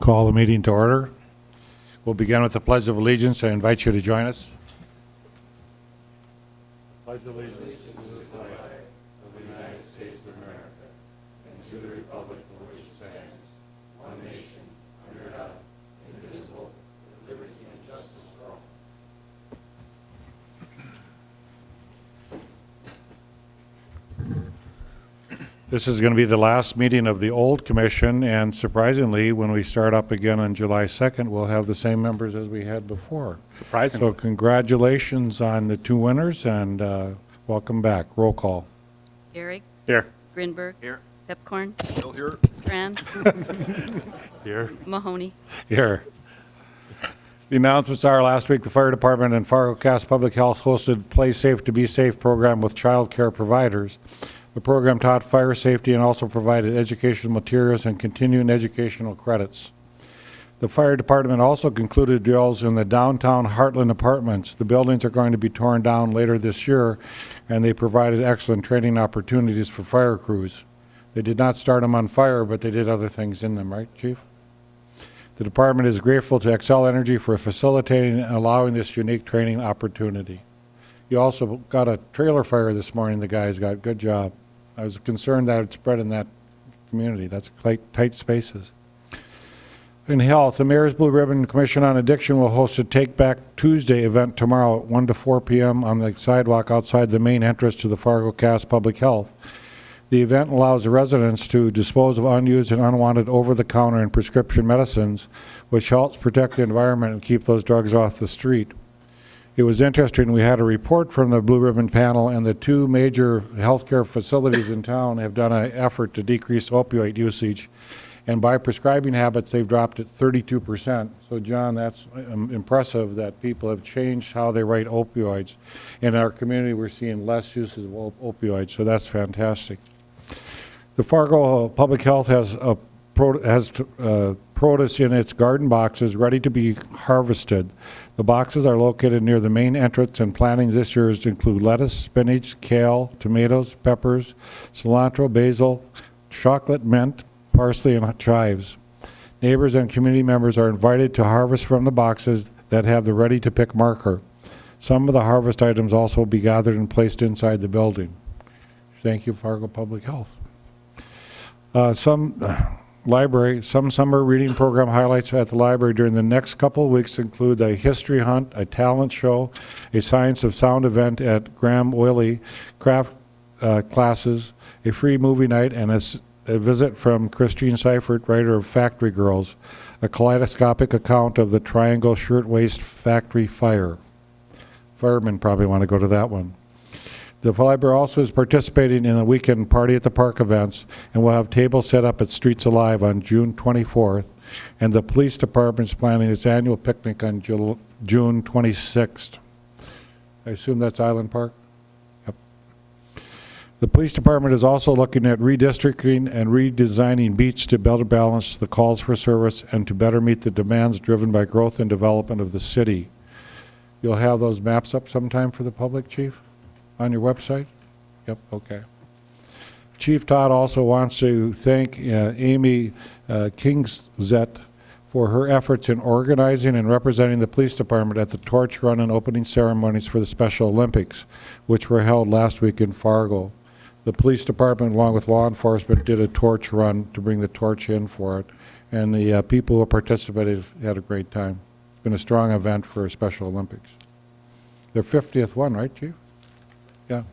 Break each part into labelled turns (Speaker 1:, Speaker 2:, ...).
Speaker 1: Call the meeting to order. We'll begin with the Pledge of Allegiance. I invite you to join us. Pledge of Allegiance to the flag of the United States of America and to the republic for which it stands, one nation, under God, indivisible, with liberty and justice for all. This is going to be the last meeting of the old commission, and surprisingly, when we start up again on July 2nd, we'll have the same members as we had before.
Speaker 2: Surprisingly.
Speaker 1: So congratulations on the two winners, and welcome back. Roll call.
Speaker 3: Eric.
Speaker 2: Here.
Speaker 3: Grinberg.
Speaker 2: Here.
Speaker 3: Pepcorn.
Speaker 2: Still here.
Speaker 3: Strand.
Speaker 2: Here.
Speaker 3: Mahoney.
Speaker 1: Here. The announcements are last week the fire department and Fargo Cass Public Health hosted Play Safe to Be Safe program with child care providers. The program taught fire safety and also provided educational materials and continuing educational credits. The fire department also concluded drills in the downtown Heartland apartments. The buildings are going to be torn down later this year, and they provided excellent training opportunities for fire crews. They did not start them on fire, but they did other things in them, right, Chief? The department is grateful to Excel Energy for facilitating and allowing this unique training opportunity. You also got a trailer fire this morning, the guys got. Good job. I was concerned that it spread in that community. That's tight spaces. In health, the Mayor's Blue Ribbon Commission on Addiction will host a Take Back Tuesday event tomorrow at 1 to 4 p.m. on the sidewalk outside the main entrance to the Fargo Cass Public Health. The event allows the residents to dispose of unused and unwanted over-the-counter and prescription medicines, which helps protect the environment and keep those drugs off the street. It was interesting. We had a report from the Blue Ribbon panel, and the two major healthcare facilities in town have done an effort to decrease opioid usage. And by prescribing habits, they've dropped it 32%. So, John, that's impressive that people have changed how they write opioids. In our community, we're seeing less uses of opioids, so that's fantastic. The Fargo Public Health has produce in its garden boxes ready to be harvested. The boxes are located near the main entrance, and plantings this year include lettuce, spinach, kale, tomatoes, peppers, cilantro, basil, chocolate mint, parsley, and chives. Neighbors and community members are invited to harvest from the boxes that have the ready-to-pick marker. Some of the harvest items also will be gathered and placed inside the building. Thank you, Fargo Public Health. Some summer reading program highlights at the library during the next couple of weeks include a history hunt, a talent show, a science of sound event at Graham Willey, craft classes, a free movie night, and a visit from Christine Seifert, writer of Factory Girls, a kaleidoscopic account of the Triangle Shirtwaist Factory fire. Firemen probably want to go to that one. The library also is participating in a weekend party at the park events, and will have tables set up at Streets Alive on June 24th, and the police department is planning its annual picnic on June 26th. I assume that's Island Park? Yep. The police department is also looking at redistricting and redesigning beats to better balance the calls for service and to better meet the demands driven by growth and development of the city. You'll have those maps up sometime for the public, Chief? On your website? Yep, okay. Chief Todd also wants to thank Amy Kingzet for her efforts in organizing and representing the police department at the torch run and opening ceremonies for the Special Olympics, which were held last week in Fargo. The police department, along with law enforcement, did a torch run to bring the torch in for it, and the people who participated had a great time. It's been a strong event for Special Olympics. Their 50th one, right, Chief? Yeah.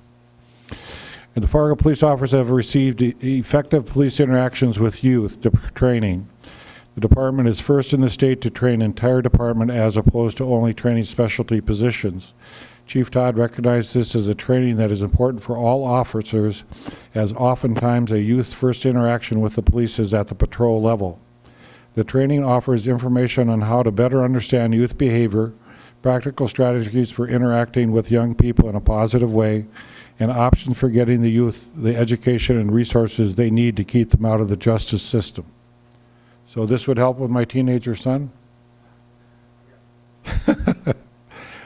Speaker 1: And the Fargo police officers have received effective police interactions with youth training. The department is first in the state to train entire department as opposed to only training specialty positions. Chief Todd recognized this as a training that is important for all officers, as oftentimes a youth's first interaction with the police is at the patrol level. The training offers information on how to better understand youth behavior, practical strategies for interacting with young people in a positive way, and options for getting the youth the education and resources they need to keep them out of the justice system. So this would help with my teenager son?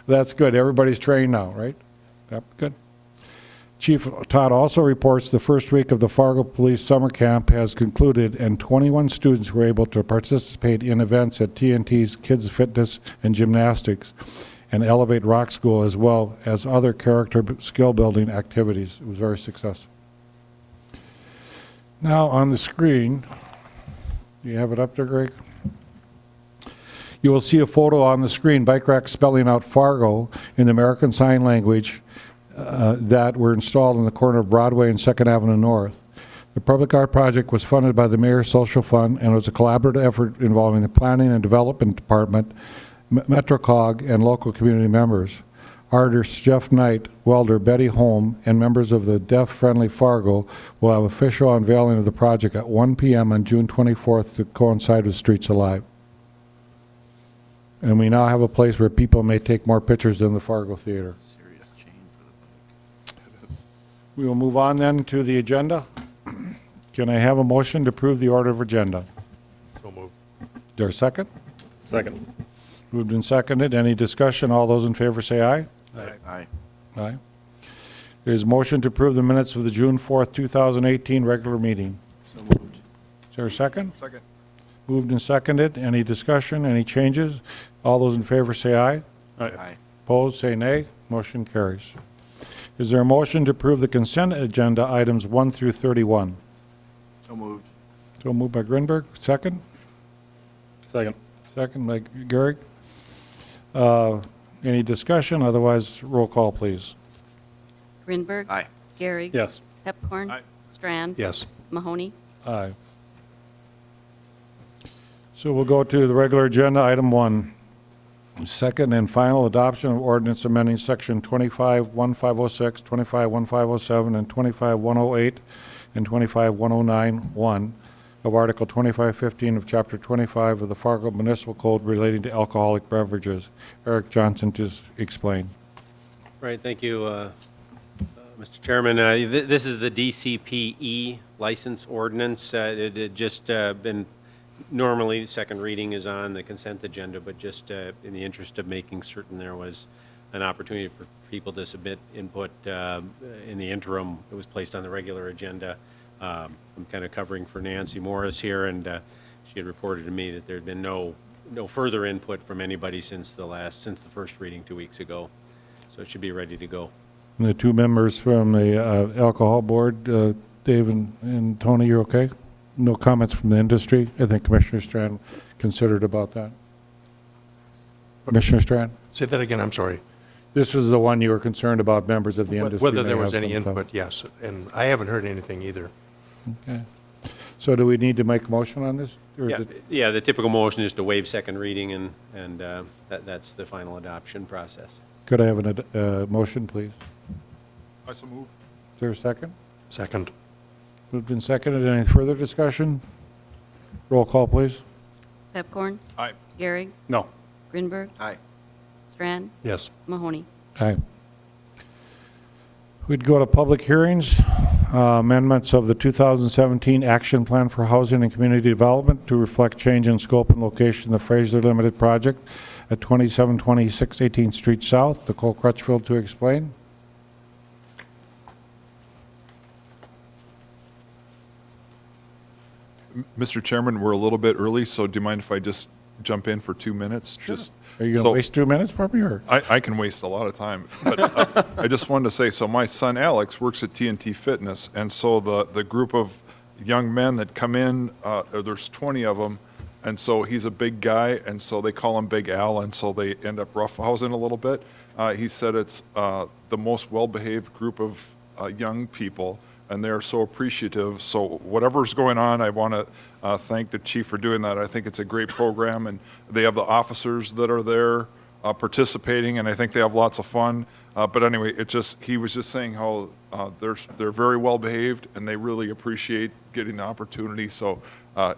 Speaker 1: That's good. Everybody's trained now, right? Yep, good. Chief Todd also reports the first week of the Fargo Police Summer Camp has concluded, and 21 students were able to participate in events at TNT's Kids Fitness and Gymnastics and Elevate Rock School, as well as other character skill building activities. It was very successful. Now on the screen, do you have it up there, Greg? You will see a photo on the screen, bike racks spelling out Fargo in the American Sign Language that were installed in the corner of Broadway and 2nd Avenue North. The public art project was funded by the Mayor's Social Fund and was a collaborative effort involving the Planning and Development Department, MetroCog, and local community members. Artists Jeff Knight, welder Betty Holm, and members of the Deaf-Friendly Fargo will have official unveiling of the project at 1 p.m. on June 24th to coincide with Streets Alive. And we now have a place where people may take more pictures than the Fargo Theater. We will move on then to the agenda. Can I have a motion to approve the order of agenda?
Speaker 2: So moved.
Speaker 1: Is there a second?
Speaker 2: Second.
Speaker 1: Moved and seconded. Any discussion? All those in favor say aye.
Speaker 2: Aye.
Speaker 1: Aye. There's a motion to approve the minutes of the June 4th, 2018 regular meeting.
Speaker 2: So moved.
Speaker 1: Is there a second?
Speaker 2: Second.
Speaker 1: Moved and seconded. Any discussion? Any changes? All those in favor say aye.
Speaker 2: Aye.
Speaker 1: Opposed, say nay. Motion carries. Is there a motion to approve the consent agenda items 1 through 31?
Speaker 2: So moved.
Speaker 1: So moved by Grinberg. Second?
Speaker 2: Second.
Speaker 1: Second by Gehrig. Any discussion? Otherwise, roll call, please.
Speaker 3: Grinberg.
Speaker 2: Aye.
Speaker 3: Gehrig.
Speaker 2: Yes.
Speaker 3: Pepcorn.
Speaker 2: Aye.
Speaker 3: Strand.
Speaker 2: Yes.
Speaker 3: Mahoney.
Speaker 1: Aye. So we'll go to the regular agenda, item 1. Second and final adoption of ordinance amending section 25-1506, 25-1507, and 25-108, and 25-109-1 of Article 2515 of Chapter 25 of the Fargo Municipal Code relating to alcoholic beverages. Eric Johnson to explain.
Speaker 4: Right, thank you, Mr. Chairman. This is the DCPE license ordinance. It had just been, normally the second reading is on the consent agenda, but just in the interest of making certain there was an opportunity for people to submit input in the interim, it was placed on the regular agenda. I'm kind of covering for Nancy Morris here, and she had reported to me that there had been no further input from anybody since the first reading 2 weeks ago. So it should be ready to go.
Speaker 1: And the two members from the alcohol board, Dave and Tony, you're okay? No comments from the industry? I think Commissioner Strand considered about that. Commissioner Strand?
Speaker 5: Say that again, I'm sorry.
Speaker 1: This was the one you were concerned about, members of the industry.
Speaker 5: Whether
Speaker 1: may
Speaker 5: there
Speaker 1: have
Speaker 5: was any
Speaker 1: some thought.
Speaker 5: input, yes, and I haven't heard anything either.
Speaker 1: Okay. So do we need to make a motion on this? Or is it-
Speaker 4: Yeah, the typical motion is to waive second reading, and that's the final adoption process.
Speaker 1: Could I have a motion, please?
Speaker 2: I so move.
Speaker 1: Is there a second?
Speaker 5: Second.
Speaker 1: Moved and seconded. Any further discussion? Roll call, please.
Speaker 3: Pepcorn.
Speaker 2: Aye.
Speaker 3: Gehrig.
Speaker 2: No.
Speaker 3: Grinberg.
Speaker 2: Aye.
Speaker 3: Strand.
Speaker 5: Yes.
Speaker 3: Mahoney.
Speaker 1: Aye. We'd go to public hearings, amendments of the 2017 Action Plan for Housing and Community Development to reflect change in scope and location of the Fraser Limited Project at 2726 18th Street South. Nicole Crutchfield to explain.
Speaker 6: Mr. Chairman, we're a little bit early, so do you mind if I just jump in for 2 minutes? Just
Speaker 1: Are you going to waste 2 minutes for me, or?
Speaker 6: I can waste a lot of time, but I just wanted to say, so my son Alex works at TNT Fitness, and so the group of young men that come in, there's 20 of them, and so he's a big guy, and so they call him Big Al, and so they end up roughhousing a little bit. He said it's the most well-behaved group of young people, and they're so appreciative. So whatever's going on, I want to thank the chief for doing that. I think it's a great program, and they have the officers that are there participating, and I think they have lots of fun. But anyway, he was just saying how they're very well behaved, and they really appreciate getting the opportunity. So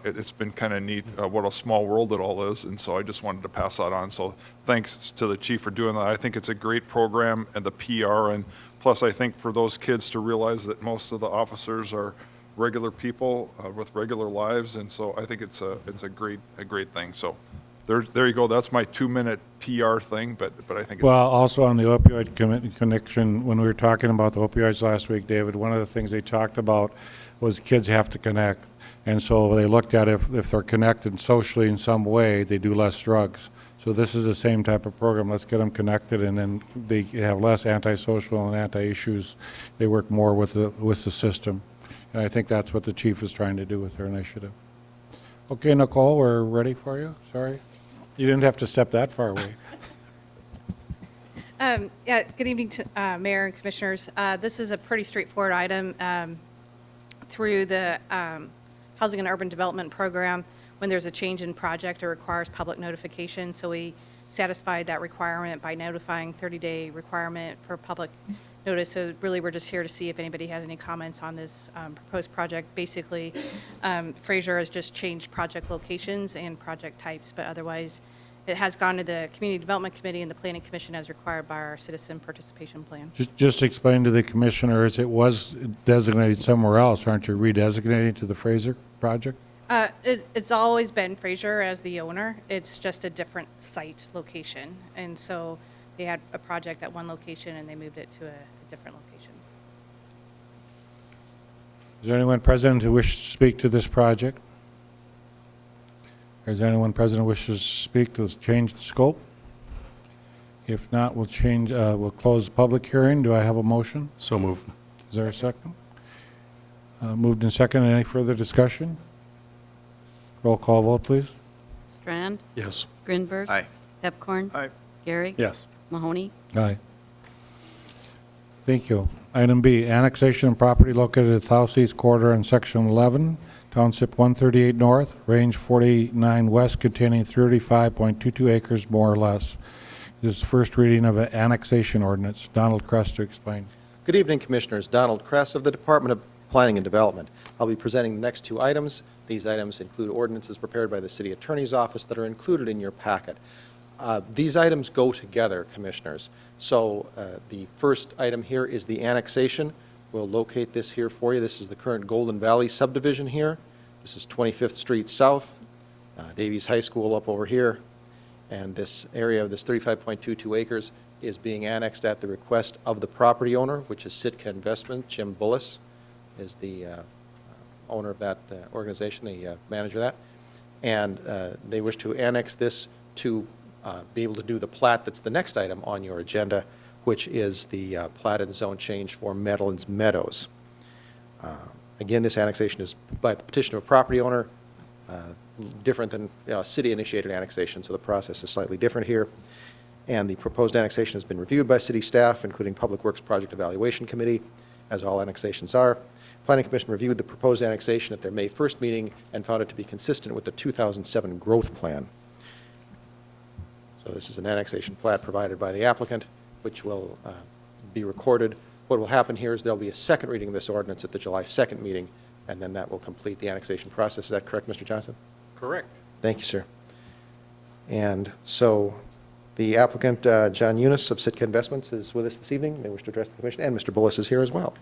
Speaker 6: it's been kind of neat what a small world it all is, and so I just wanted to pass that on. So thanks to the chief for doing that. I think it's a great program, and the PR, and plus I think for those kids to realize that most of the officers are regular people with regular lives, and so I think it's a great thing. So there you go. That's my 2-minute PR thing, but I think.
Speaker 1: Well, also on the opioid connection, when we were talking about the opioids last week, David, one of the things they talked about was kids have to connect. And so they looked at if they're connected socially in some way, they do less drugs. So this is the same type of program. Let's get them connected, and then they have less antisocial and anti-issues. They work more with the system. And I think that's what the chief is trying to do with their initiative. Okay, Nicole, we're ready for you. Sorry. You didn't have to step that far away.
Speaker 7: Yeah, good evening to Mayor and Commissioners. This is a pretty straightforward item through the Housing and Urban Development Program. When there's a change in project, it requires public notification. So we satisfied that requirement by notifying 30-day requirement for public notice. So really, we're just here to see if anybody has any comments on this proposed project. Basically, Fraser has just changed project locations and project types, but otherwise, it has gone to the Community Development Committee and the Planning Commission as required by our Citizen Participation Plan.
Speaker 1: Just explain to the commissioners, it was designated somewhere else. Aren't you redesignating to the Fraser project?
Speaker 7: It's always been Fraser as the owner. It's just a different site location. And so they had a project at one location and they moved it to a different location.
Speaker 1: Is there anyone present who wishes to speak to this project? Or is there anyone present who wishes to speak to this changed scope? If not, we'll close the public hearing. Do I have a motion?
Speaker 5: So moved.
Speaker 1: Is there a second? Moved and second. Any further discussion? Roll call vote, please.
Speaker 3: Strand,
Speaker 5: Yes.
Speaker 3: Grinberg.
Speaker 2: Aye.
Speaker 3: Pepcorn.
Speaker 2: Aye.
Speaker 3: Gary.
Speaker 2: Yes.
Speaker 3: Mahoney.
Speaker 1: Aye. Thank you. Item B, annexation of property located at Southeast Corridor in Section 11, Township 138 North, Range 49 West, containing 35.22 acres, more or less. This is the first reading of an annexation ordinance. Donald Crest to explain.
Speaker 8: Good evening, Commissioners. Donald Kress of the Department of Planning and Development. I'll be presenting the next two items. These items include ordinances prepared by the City Attorney's Office that are included in your packet. These items go together, Commissioners. So the first item here is the annexation. We'll locate this here for you. This is the current Golden Valley subdivision here. This is 25th Street South, Davies High School up over here. And this area of this 35.22 acres is being annexed at the request of the property owner, which is Sitka Investment. Jim Bullis is the owner of that organization, the manager of that. And they wish to annex this to be able to do the plat that's the next item on your agenda, which is the plat and zone change for Meadowlands Meadows. Again, this annexation is by the petition of a property owner, different than city-initiated annexation, so the process is slightly different here. And the proposed annexation has been reviewed by city staff, including Public Works Project Evaluation Committee, as all annexations are. Planning Commission reviewed the proposed annexation at their May 1st meeting and found it to be consistent with the 2007 growth plan. So this is an annexation plat provided by the applicant, which will be recorded. What will happen here is there'll be a second reading of this ordinance at the July 2nd meeting, and then that will complete the annexation process. Is that correct, Mr. Johnson?
Speaker 4: Correct.
Speaker 8: Thank you, sir. And so the applicant, John Eunice of Sitka Investments, is with us this evening. They wish to address the commission, and Mr. Bullis is here as well.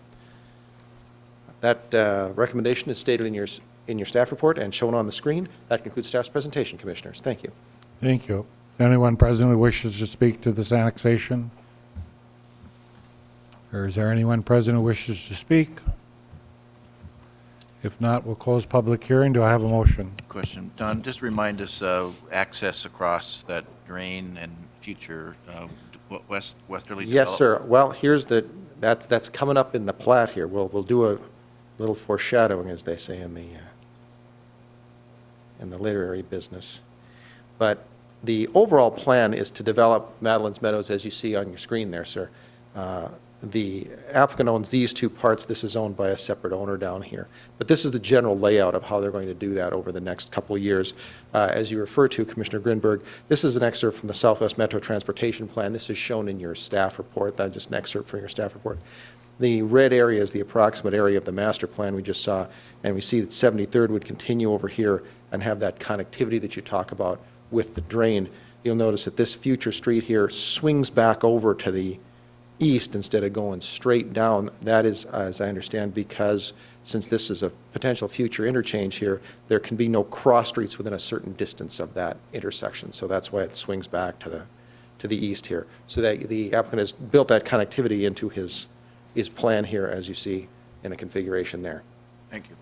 Speaker 8: That recommendation is stated in your staff report and shown on the screen. That concludes staff's presentation, Commissioners. Thank you.
Speaker 1: Thank you. Anyone present who wishes to speak to this annexation? Or is there anyone present who wishes to speak? If not, we'll close public hearing. Do I have a motion?
Speaker 2: Question. Don, just remind us access across that drain and future westerly
Speaker 8: Yes,
Speaker 2: development.
Speaker 8: sir. Well, here's that's coming up in the plat here. We'll do a little foreshadowing, as they say in the literary business. But the overall plan is to develop Meadowlands Meadows, as you see on your screen there, sir. The applicant owns these two parts. This is owned by a separate owner down here. But this is the general layout of how they're going to do that over the next couple of years. As you refer to, Commissioner Grinberg, this is an excerpt from the Southwest Metro Transportation Plan. This is shown in your staff report. That's just an excerpt from your staff report. The red area is the approximate area of the master plan we just saw, and we see that 73rd would continue over here and have that connectivity that you talk about with the drain. You'll notice that this future street here swings back over to the east instead of going straight down. That is, as I understand, because since this is a potential future interchange here, there can be no cross streets within a certain distance of that intersection. So that's why it swings back to the east here. So that the applicant has built that connectivity into his plan here, as you see in a configuration there.
Speaker 2: Thank you.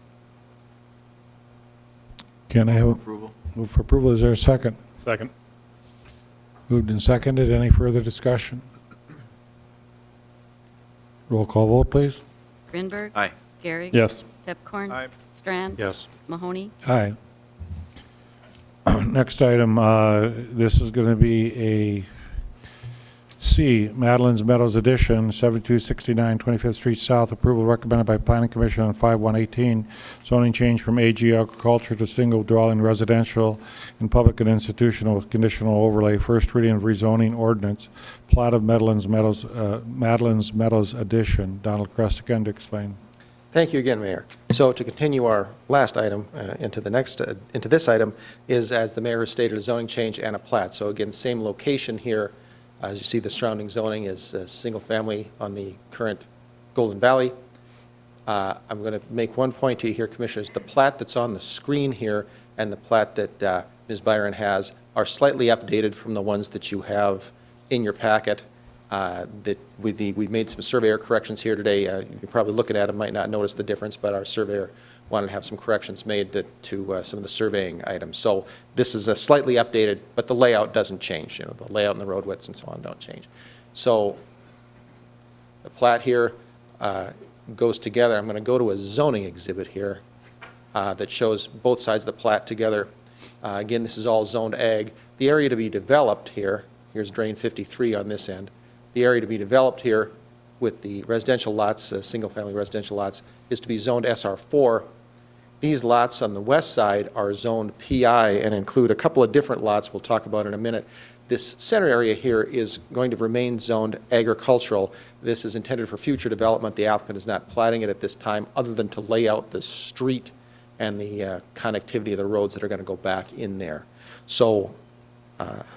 Speaker 1: Can I have a
Speaker 2: Approval?
Speaker 1: move for approval? Is there a second?
Speaker 5: Second.
Speaker 1: Moved and seconded. Any further discussion? Roll call vote, please.
Speaker 3: Grinberg.
Speaker 2: Aye.
Speaker 3: Garrick.
Speaker 5: Yes.
Speaker 3: Pepcorn.
Speaker 5: Aye.
Speaker 3: Strand.
Speaker 5: Yes.
Speaker 3: Mahoney.
Speaker 1: Aye. Next item, this is going to be a C, Madeline's Meadows Edition, 7269 25th Street South. Approval recommended by Planning Commission on 5/118. Zoning change from AG agriculture to single dwelling residential and public and institutional with conditional overlay. First reading of rezoning ordinance. Plat of Madeline's Meadows Edition. Donald Crest again to explain.
Speaker 8: Thank you again, Mayor. So to continue our last item into this item is, as the mayor has stated, a zoning change and a plat. So again, same location here. As you see, the surrounding zoning is single family on the current Golden Valley. I'm going to make one point to you here, Commissioners. The plat that's on the screen here and the plat that Ms. Byron has are slightly updated from the ones that you have in your packet. We've made some surveyor corrections here today. You're probably looking at it, might not notice the difference, but our surveyor wanted to have some corrections made to some of the surveying items. So this is a slightly updated, but the layout doesn't change. You know, the layout and the road widths and so on don't change. So the plat here goes together. I'm going to go to a zoning exhibit here that shows both sides of the plat together. Again, this is all zoned ag. The area to be developed here, here's drain 53 on this end. The area to be developed here with the residential lots, single-family residential lots, is to be zoned SR4. These lots on the west side are zoned PI and include a couple of different lots we'll talk about in a minute. This center area here is going to remain zoned agricultural. This is intended for future development. The applicant is not platting it at this time other than to lay out the street and the connectivity of the roads that are going to go back in there. So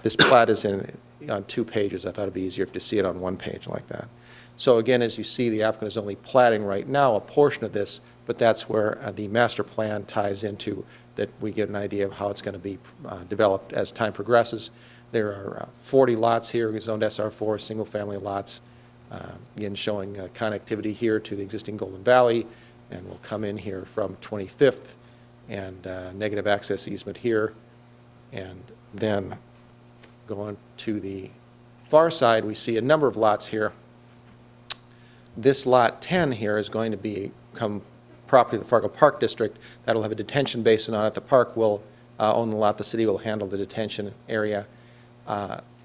Speaker 8: this plat is on 2 pages. I thought it'd be easier to see it on 1 page like that. So again, as you see, the applicant is only platting right now a portion of this, but that's where the master plan ties into, that we get an idea of how it's going to be developed as time progresses. There are 40 lots here, zoned SR4, single-family lots, again showing connectivity here to the existing Golden Valley, and we'll come in here from 25th, and negative access easement here, and then going to the far side, we see a number of lots here. This lot 10 here is going to become property of the Fargo Park District. That'll have a detention basin on it. The park will own the lot. The city will handle the detention area.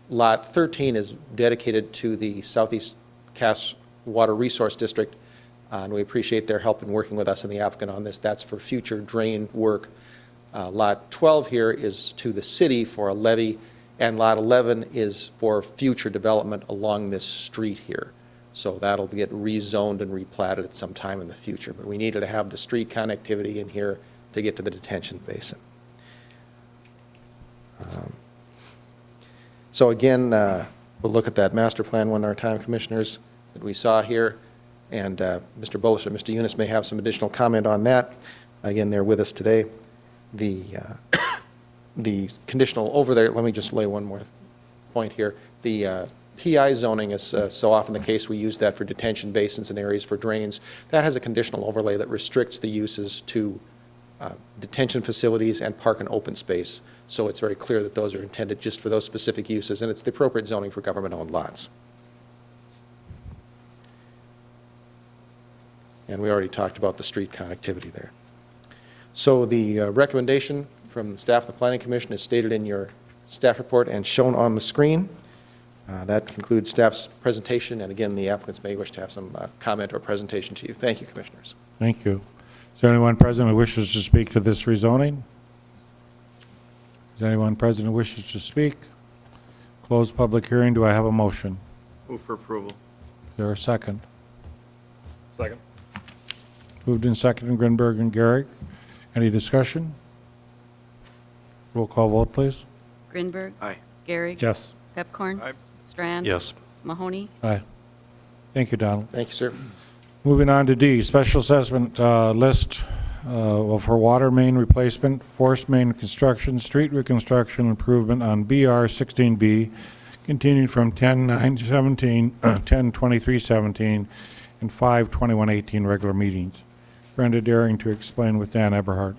Speaker 8: Lot 13 is dedicated to the Southeast Cass Water Resource District, and we appreciate their help in working with us and the applicant on this. That's for future drain work. Lot 12 here is to the city for a levee, and Lot 11 is for future development along this street here. So that'll get rezoned and replatted at some time in the future. But we needed to have the street connectivity in here to get to the detention basin. So again, we'll look at that master plan one more time, Commissioners, that we saw here. And Mr. Bullish or Mr. Eunice may have some additional comment on that. Again, they're with us today. The conditional over there, let me just lay one more point here. The PI zoning is so often the case, we use that for detention basins and areas for drains. That has a conditional overlay that restricts the uses to detention facilities and park and open space. So it's very clear that those are intended just for those specific uses, and it's the appropriate zoning for government-owned lots. And we already talked about the street connectivity there. So the recommendation from staff and the Planning Commission is stated in your staff report and shown on the screen. That concludes staff's presentation, and again, the applicants may wish to have some comment or presentation to you. Thank you, Commissioners.
Speaker 1: Thank you. Is there anyone present who wishes to speak to this rezoning? Is there anyone present who wishes to speak? Closed public hearing. Do I have a motion?
Speaker 2: Move for approval.
Speaker 1: Is there a second?
Speaker 5: Second.
Speaker 1: Moved in second, Grinberg and Garrick. Any discussion? Roll call vote, please.
Speaker 3: Grinberg.
Speaker 2: Aye.
Speaker 3: Garrick.
Speaker 5: Yes.
Speaker 3: Pepcorn.
Speaker 6: Aye.
Speaker 3: Strand.
Speaker 5: Yes.
Speaker 3: Mahoney.
Speaker 1: Aye. Thank you, Donald.
Speaker 8: Thank you, sir.
Speaker 1: Moving on to D, special assessment list for water main replacement, forest main construction, street reconstruction improvement on BR 16B, continued from 10/9/17, 10/23/17, and 5/21/18 regular meetings. Brenda Daring to explain with Dan Eberhardt.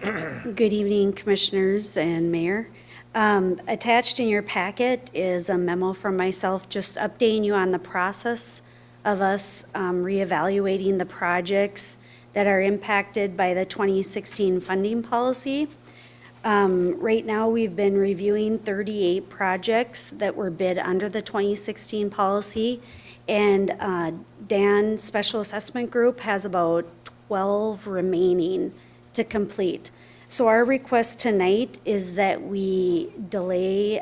Speaker 9: Good evening, Commissioners and Mayor. Attached in your packet is a memo from myself just updating you on the process of us reevaluating the projects that are impacted by the 2016 funding policy. Right now, we've been reviewing 38 projects that were bid under the 2016 policy, and Dan's Special Assessment Group has about 12 remaining to complete. So our request tonight is that we delay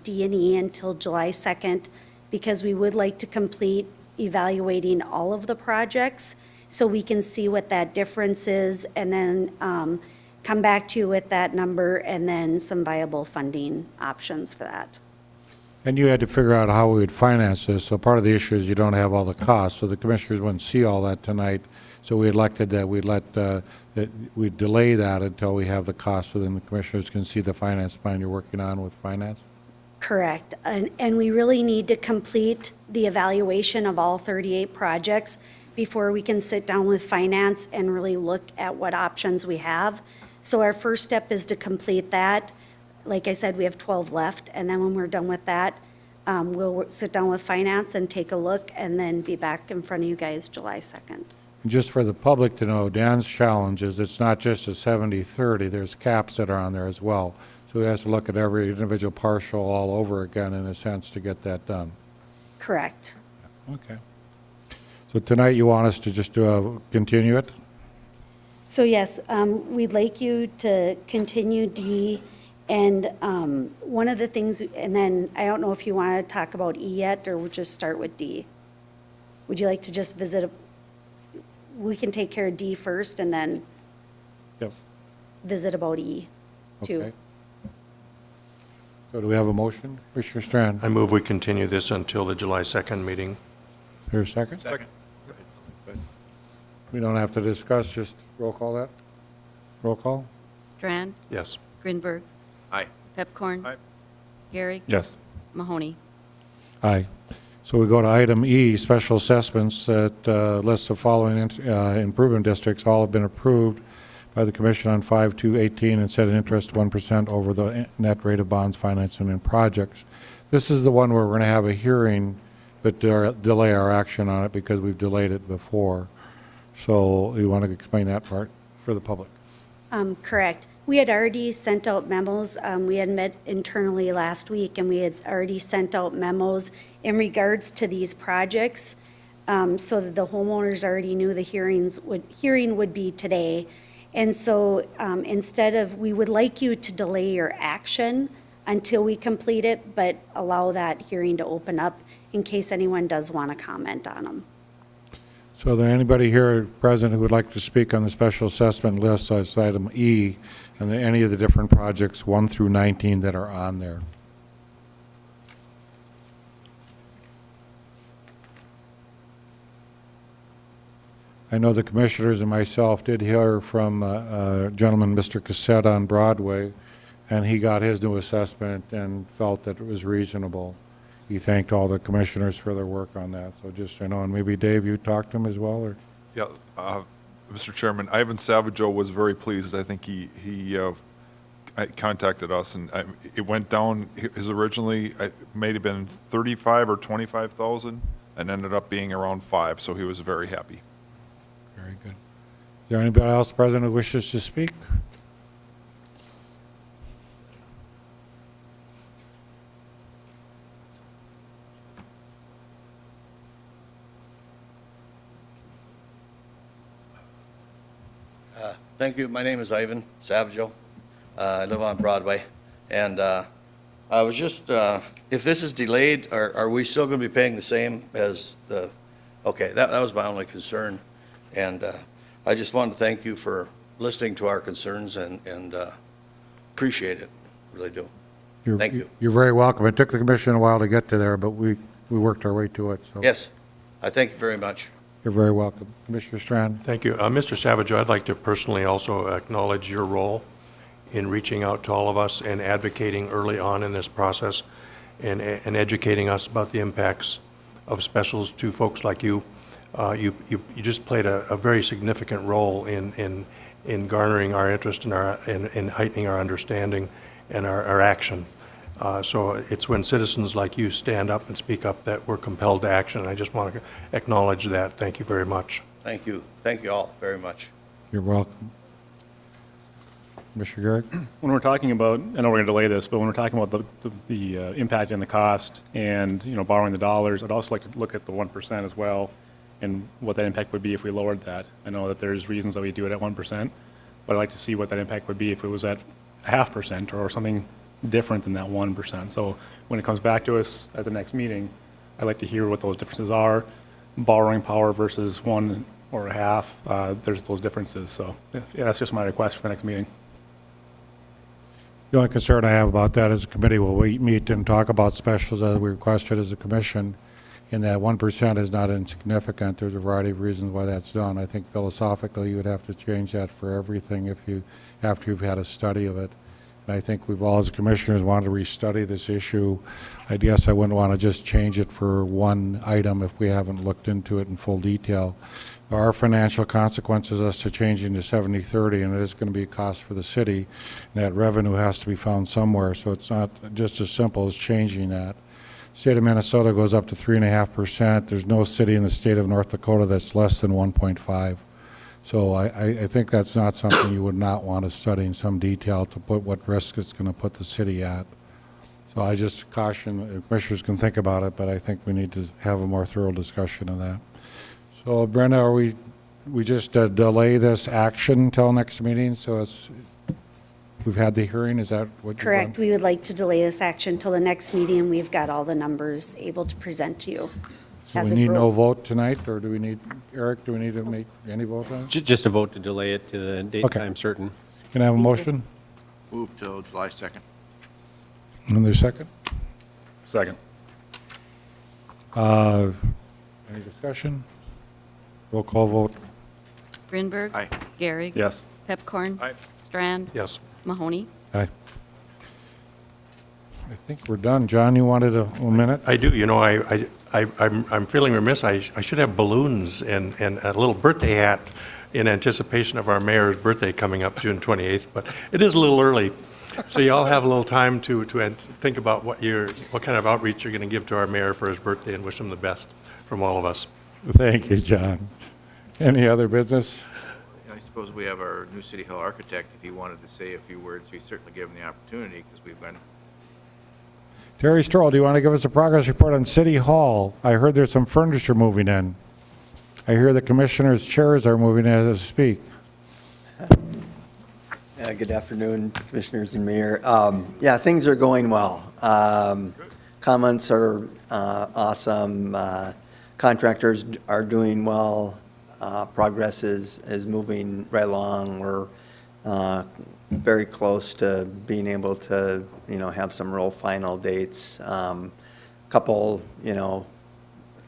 Speaker 9: D&E until July 2nd, because we would like to complete evaluating all of the projects so we can see what that difference is, and then come back to you with that number and then some viable funding options for that.
Speaker 1: And you had to figure out how we would finance this, so part of the issue is you don't have all the costs, so the commissioners wouldn't see all that tonight. So we elected that we'd delay that until we have the cost, so then the commissioners can see the finance plan you're working on with finance.
Speaker 9: Correct. And we really need to complete the evaluation of all 38 projects before we can sit down with finance and really look at what options we have. So our first step is to complete that. Like I said, we have 12 left, and then when we're done with that, we'll sit down with finance and take a look, and then be back in front of you guys July 2nd.
Speaker 1: And just for the public to know, Dan's challenge is it's not just a 70/30, there's caps that are on there as well. So he has to look at every individual partial all over again, in a sense, to get that done.
Speaker 9: Correct.
Speaker 1: Okay. So tonight you want us to just continue it?
Speaker 9: So yes, we'd like you to continue D, and one of the things, and then I don't know if you want to talk about E yet, or we'll just start with D. Would you like to just visit, we can take care of D first and then
Speaker 1: Yep.
Speaker 9: visit about E too.
Speaker 1: Okay. So do we have a motion? Commissioner Strand,
Speaker 10: I move we continue this until the July 2nd meeting.
Speaker 1: is there a second?
Speaker 2: Second.
Speaker 1: We don't have to discuss, just roll call that? Roll call?
Speaker 3: Strand,
Speaker 10: Yes.
Speaker 3: Grinberg,
Speaker 2: Aye.
Speaker 3: Pepcorn.
Speaker 6: Aye.
Speaker 3: Gehrig.
Speaker 5: Yes.
Speaker 3: Mahoney.
Speaker 1: Aye. So we go to item E, special assessments that lists the following improvement districts. All have been approved by the commission on 5/2/18 and set an interest 1% over the net rate of bonds financing and projects. This is the one where we're going to have a hearing, but delay our action on it because we've delayed it before. So you want to explain that part for the public?
Speaker 9: Correct. We had already sent out memos. We had met internally last week, and we had already sent out memos in regards to these projects, so that the homeowners already knew the hearing would be today. And so instead of, we would like you to delay your action until we complete it, but allow that hearing to open up in case anyone does want to comment on them.
Speaker 1: So is there anybody here present who would like to speak on the special assessment list, that's item E, and any of the different projects 1 through 19 that are on there? I know the commissioners and myself did hear from a gentleman, Mr. Cassett on Broadway, and he got his new assessment and felt that it was reasonable. He thanked all the commissioners for their work on that. So just, you know, and maybe Dave, you talked to him as well, or?
Speaker 6: Yeah, Mr. Chairman, Ivan Savageau was very pleased. I think he contacted us, and it went down, his originally, it may have been 35 or 25,000, and ended up being around 5, so he was very happy.
Speaker 1: Very good. Is there anybody else present who wishes to speak?
Speaker 11: Thank you. My name is Ivan Savageau. I live on Broadway. And I was just, if this is delayed, are we still going to be paying the same as the, okay, that was my only concern. And I just wanted to thank you for listening to our concerns and appreciate it, really do. Thank you.
Speaker 1: You're very welcome. It took the commission a while to get to there, but we worked our way to it, so.
Speaker 11: Yes, I thank you very much.
Speaker 1: You're very welcome. Commissioner Strand?
Speaker 10: Thank you. Mr. Savage, I'd like to personally also acknowledge your role in reaching out to all of us and advocating early on in this process and educating us about the impacts of specials to folks like you. You just played a very significant role in garnering our interest and heightening our understanding and our action. So it's when citizens like you stand up and speak up that we're compelled to action. I just want to acknowledge that. Thank you very much.
Speaker 11: Thank you. Thank you all very much.
Speaker 1: You're welcome. Commissioner Garrick?
Speaker 5: When we're talking about, I know we're going to delay this, but when we're talking about the impact and the cost and, you know, borrowing the dollars, I'd also like to look at the 1% as well and what that impact would be if we lowered that. I know that there's reasons that we do it at 1%, but I'd like to see what that impact would be if it was at 0.5% or something different than that 1%. So when it comes back to us at the next meeting, I'd like to hear what those differences are. Borrowing power versus 1 or 0.5, there's those differences. So yeah, that's just my request for the next meeting.
Speaker 1: The only concern I have about that is the committee will meet and talk about specials as we requested as a commission, and that 1% is not insignificant. There's a variety of reasons why that's done. I think philosophically you would have to change that for everything after you've had a study of it. And I think we've all, as commissioners, wanted to restudy this issue. I guess I wouldn't want to just change it for one item if we haven't looked into it in full detail. There are financial consequences as to changing to 70/30, and it is going to be a cost for the city, and that revenue has to be found somewhere, so it's not just as simple as changing that. State of Minnesota goes up to 3.5%. There's no city in the state of North Dakota that's less than 1.5. So I think that's not something you would not want to study in some detail to put what risk it's going to put the city at. So I just caution, commissioners can think about it, but I think we need to have a more thorough discussion of that. So Brenda, are we just delay this action until next meeting? So we've had the hearing, is that what you want?
Speaker 9: Correct. We would like to delay this action till the next meeting, and we've got all the numbers able to present to you.
Speaker 1: So we need no vote tonight, or do we need, Eric, do we need to make any vote on it?
Speaker 4: Just a vote to delay it to the date and
Speaker 1: Okay.
Speaker 4: time certain.
Speaker 1: Can I have a motion?
Speaker 2: Move till July 2nd.
Speaker 1: Another second?
Speaker 5: Second.
Speaker 1: Any discussion? Roll call vote.
Speaker 3: Grinberg.
Speaker 2: Aye.
Speaker 3: Gehrig.
Speaker 5: Yes.
Speaker 3: Pepcorn.
Speaker 5: Aye.
Speaker 3: Strand.
Speaker 10: Yes.
Speaker 3: Mahoney.
Speaker 1: Aye. I think we're done. John, you wanted a minute?
Speaker 10: I do. You know, I'm feeling remiss. I should have balloons and a little birthday hat in anticipation of our mayor's birthday coming up June 28th, but it is a little early. So you all have a little time to think about what kind of outreach you're going to give to our mayor for his birthday, and wish him the best from all of us.
Speaker 1: Thank you, John. Any other business?
Speaker 2: I suppose we have our new City Hall architect. If he wanted to say a few words, we certainly give him the opportunity, because we've been.
Speaker 1: Terry Stroll, do you want to give us a progress report on City Hall? I heard there's some furniture moving in. I hear the commissioners' chairs are moving in as we speak.
Speaker 12: Good afternoon, Commissioners and Mayor. Yeah, things are going well. Comments are awesome. Contractors are doing well. Progress is moving right along. We're very close to being able to, have some real final dates. Couple,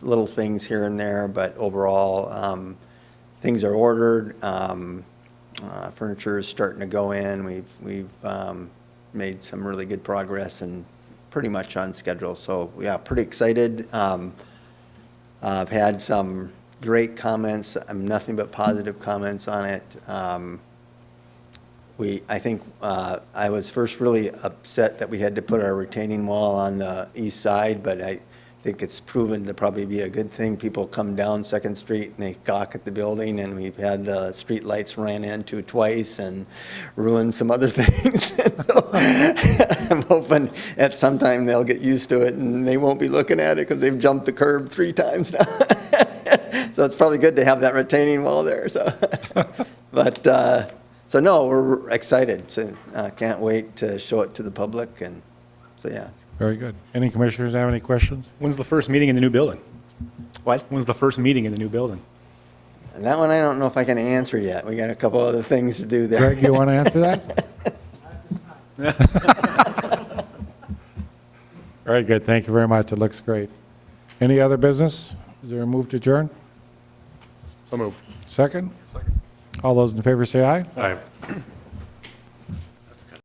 Speaker 12: little things here and there, but overall, things are ordered. Furniture is starting to go in. We've made some really good progress and pretty much on schedule. So yeah, pretty excited. I've had some great comments. Nothing but positive comments on it. I think I was first really upset that we had to put our retaining wall on the east side, but I think it's proven to probably be a good thing. People come down Second Street and they gawk at the building, and we've had the street lights ran into twice and ruined some other things. So I'm hoping at some time they'll get used to it and they won't be looking at it because they've jumped the curb 3 times now. So it's probably good to have that retaining wall there. So, but so no, we're excited. So can't wait to show it to the public, and so yeah.
Speaker 1: Very good. Any commissioners have any questions?
Speaker 5: When's the first meeting in the new building?
Speaker 12: What?
Speaker 5: When's the first meeting in the new building?
Speaker 12: And that one I don't know if I can answer yet. We got a couple other things to do there.
Speaker 1: Greg, you want to answer that? Very good. Thank you very much. It looks great. Any other business? Is there a move to adjourn?
Speaker 5: So moved.
Speaker 1: Second? All those in favor say aye.
Speaker 10: Aye.